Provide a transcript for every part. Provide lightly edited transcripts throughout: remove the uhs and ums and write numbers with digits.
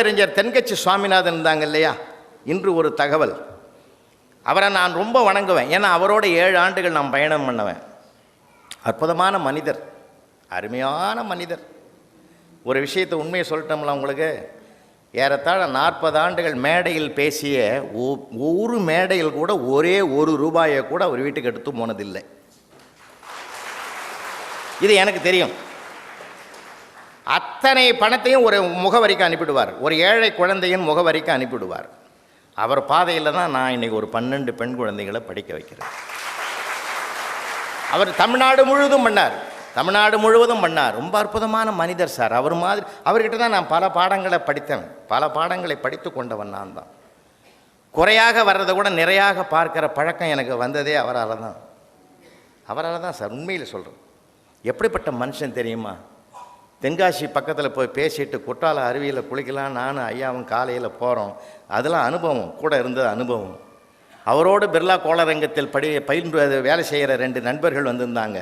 அறிஞர் தென்கட்சி சுவாமிநாதன் இருந்தாங்க இல்லையா, இன்று ஒரு தகவல். அவரை நான் ரொம்ப வணங்குவேன். ஏன்னா அவரோட 7 ஆண்டுகள் நான் பயணம் பண்ணுவேன். அற்புதமான மனிதர், அருமையான மனிதர். ஒரு விஷயத்தை உண்மையை சொல்லிட்டோம்ல உங்களுக்கு, ஏறத்தாழ 40 ஆண்டுகள் மேடையில் பேசிய ஒரு மேடையில் கூட ஒரே ₹1 கூட அவர் வீட்டுக்கு எடுத்து போனதில்லை. இது எனக்கு தெரியும். அத்தனை பணத்தையும் ஒரு முகவரிக்கு அனுப்பிடுவார், ஒரு ஏழை குழந்தையின் முகவரிக்கு அனுப்பிடுவார். அவர் பாதையில் தான் நான் இன்றைக்கி ஒரு 12 பெண் குழந்தைகளை படிக்க வைக்கிறேன். அவர் தமிழ்நாடு முழுவதும் பண்ணார். ரொம்ப அற்புதமான மனிதர் சார். அவர் மாதிரி அவர்கிட்ட தான் நான் பல பாடங்களை படித்தேன். பல பாடங்களை படித்து கொண்டவன் நான் தான். குறையாக வர்றதை கூட நிறையாக பார்க்குற பழக்கம் எனக்கு வந்ததே அவரால் தான் சார். உண்மையில் சொல்கிறேன். எப்படிப்பட்ட மனுஷன் தெரியுமா? தென்காசி பக்கத்தில் போய் பேசிட்டு குற்றால அருவியில் குளிக்கலாம் நானும் ஐயாவும் காலையில் போகிறோம். அதெல்லாம் அனுபவம், கூட இருந்தது அனுபவம். அவரோடு பிர்லா கோளரங்கத்தில் பயின்று வேலை செய்கிற 2 நண்பர்கள் வந்திருந்தாங்க.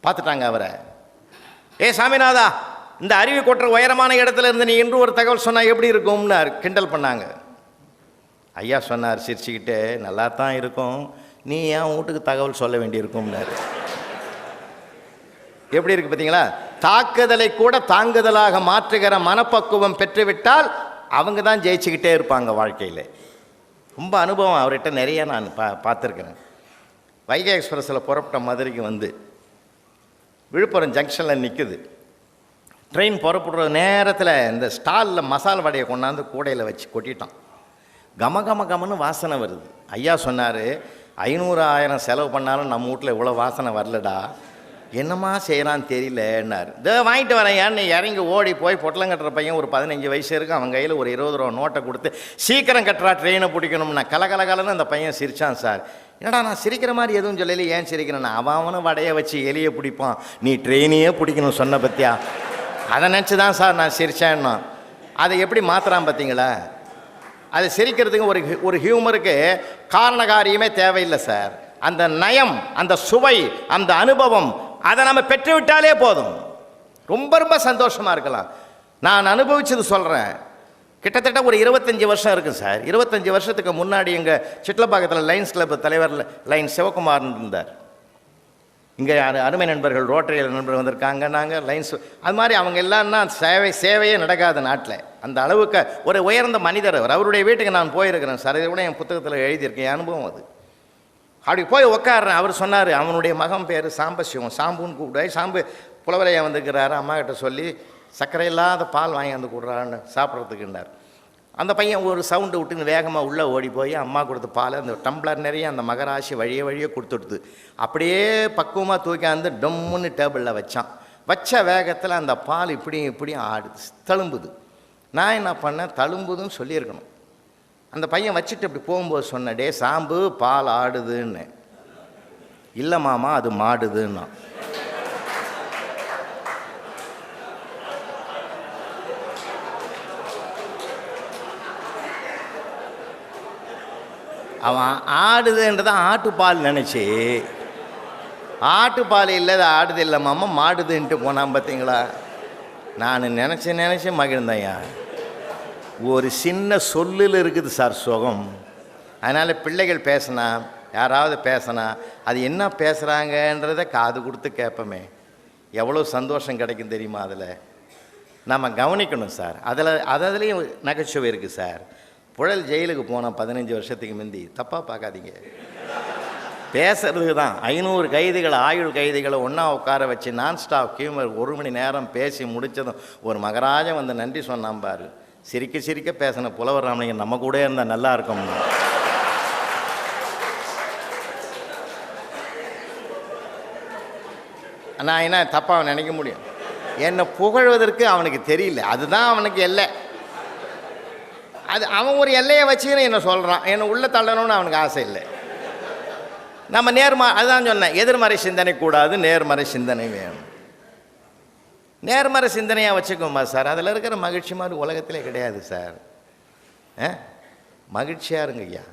பார்த்துட்டாங்க அவரை. சாமிநாதா, இந்த அருவி கொட்டுற உயரமான இடத்துல இருந்து நீ இன்று ஒரு தகவல் சொன்னால் எப்படி இருக்கும்னு கிண்டல் பண்ணாங்க. ஐயா சொன்னார் சிரிச்சுக்கிட்டே, நல்லா தான் இருக்கும், நீ ஏன் வீட்டுக்கு தகவல் சொல்ல வேண்டியிருக்கும்னாரு. எப்படி இருக்கு பார்த்தீங்களா? தாக்குதலை கூட தாங்குதலாக மாற்றுகிற மனப்பக்குவம் பெற்றுவிட்டால் அவங்க தான் ஜெயிச்சுக்கிட்டே இருப்பாங்க வாழ்க்கையில். ரொம்ப அனுபவம் அவர்கிட்ட நிறைய நான் பார்த்துருக்கிறேன். வைகை எக்ஸ்பிரஸில் புறப்பட்ட மதுரைக்கு வந்து விழுப்புரம் ஜங்ஷனில் நிற்குது. ட்ரெயின் புறப்படுற நேரத்தில் இந்த ஸ்டாலில் மசாலா வடையை கொண்டாந்து கூடையில் வச்சு கொட்டிட்டான். கமன்னு வாசனை வருது. ஐயா சொன்னார், 500,000 செலவு பண்ணாலும் நம்ம வீட்டில் இவ்வளோ வாசனை வரலடா, என்னம்மா செய்யலான்னு தெரியலன்னார். இதை வாங்கிட்டு வரேன். ஏன்னு இறங்கி ஓடி போய் பொட்டலம் கட்டுற பையன் ஒரு 15 வயசு இருக்குது. அவன் கையில் ஒரு ₹20 நோட்டை கொடுத்து சீக்கிரம் கட்டுறா, ட்ரெயினை பிடிக்கணும்னா கலகலன்னு அந்த பையன் சிரித்தான். சார், என்னடா நான் சிரிக்கிற மாதிரி எதுவும் சொல்லலை, ஏன் சிரிக்கிறேன்னா அவனும் வடையை வச்சு எலியை பிடிப்பான், நீ ட்ரெயினையே பிடிக்கணும் சொன்ன பற்றியா, அதை நினச்சி தான் சார் நான் சிரித்தேன்னா. அதை எப்படி மாற்றுறான் பார்த்தீங்களா? அது சிரிக்கிறதுக்கு ஒரு ஹியூமருக்கு காரண காரியமே தேவையில்லை சார். அந்த நயம், அந்த சுவை, அந்த அனுபவம், அதை நம்ம பெற்றுவிட்டாலே போதும். ரொம்ப சந்தோஷமாக இருக்கலாம். நான் அனுபவிச்சது சொல்கிறேன். கிட்டத்தட்ட ஒரு 25 வருஷம் இருக்குது சார். 25 வருஷத்துக்கு முன்னாடி எங்கள் சிட்லப்பாக்கத்தில் லைன்ஸ் கிளப் தலைவர் லைன் சிவகுமார் இருந்தார். இங்கே அருமை நண்பர்கள் ரோட்டரியில் நண்பர்கள் வந்திருக்காங்க. நாங்கள் லைன்ஸ் அது மாதிரி அவங்க எல்லாம்னா சேவையே நடக்காத நாட்டில். அந்த அளவுக்கு ஒரு உயர்ந்த மனிதர் அவர். அவருடைய வீட்டுக்கு நான் போயிருக்கிறேன் சார். இதை கூட என் புத்தகத்தில் எழுதியிருக்கேன். என் அனுபவம் அது. அப்படி போய் உட்காடுறேன். அவர் சொன்னார், அவனுடைய மகன் பேர் சாம்பசிவம், சாம்புன்னு கூப்பிடுவாய். சாம்பு புலவரையா வந்திருக்கிறாரு, அம்மா கிட்ட சொல்லி சர்க்கரை இல்லாத பால் வாங்கி வந்து கொடுறான்னு சாப்பிட்றதுக்குண்டார். அந்த பையன் ஒரு சவுண்டு விட்டுன்னு வேகமாக உள்ளே ஓடி போய் அம்மா கொடுத்த பால் அந்த டம்ளர் நிறைய அந்த மகராசி வழியே கொடுத்துடுது. அப்படியே பக்குவமாக தூக்காந்து டம்முன்னு டேபிளில் வச்சான். வச்ச வேகத்தில் அந்த பால் இப்படி ஆடுது, தழும்புது. நான் என்ன பண்ணேன், தழும்புதுன்னு சொல்லியிருக்கணும். அந்த பையன் வச்சுட்டு அப்படி போகும்போது சொன்ன, டே சாம்பு, பால் ஆடுதுன்னு. இல்லை மாமா, அது மாடுதுன்னா. அவன் ஆடுதுன்றதான் ஆட்டுப்பால் நினச்சி, ஆட்டுப்பால் இல்லை அது ஆடுது இல்லை மாமா மாடுதுன்ட்டு போனான். பார்த்தீங்களா? நான் நினச்சி மகிழ்ந்தையா. ஒரு சின்ன சொல்லில் இருக்குது சார் சுகம். அதனால் பிள்ளைகள் பேசினா, யாராவது பேசினா, அது என்ன பேசுகிறாங்கன்றதை காது கொடுத்து கேட்போமே, எவ்வளோ சந்தோஷம் கிடைக்கும் தெரியுமா? அதில் நம்ம கவனிக்கணும் சார். அதுலேயும் நகைச்சுவை இருக்குது சார். புழல் ஜெயிலுக்கு போனால் 15 வருஷத்துக்கு முந்தி, தப்பாக பார்க்காதீங்க, பேசுறதுக்கு தான் 500 கைதிகளை, ஆயுள் கைதிகளை ஒன்றா உட்கார வச்சு நான் ஸ்டாப் ஹியூமர் 1 மணி நேரம் பேசி முடித்ததும் ஒரு மகராஜன் வந்து நன்றி சொன்னான் பாரு. சிரிக்க பேசின புலவர் ராமலிங்கம் நம்ம கூட இருந்தால் நல்லா இருக்கும். நான் என்ன தப்பாக நினைக்க முடியும்? என்னை புகழ்வதற்கு அவனுக்கு தெரியல, அதுதான் அவனுக்கு எல்லை. அது அவன் ஒரு எல்லையை வச்சுன்னு என்ன சொல்கிறான், என்னை உள்ளே தள்ளணும்னு அவனுக்கு ஆசை இல்லை. நம்ம அதுதான் சொன்னேன், எதிர்மறை சிந்தனை கூடாது, நேர்மறை சிந்தனை வேணும். நேர்மறை சிந்தனையாக வச்சுக்கோமா சார். அதில் இருக்கிற மகிழ்ச்சி மாதிரி உலகத்திலே கிடையாது சார். மகிழ்ச்சியாக இருங்க ஐயா.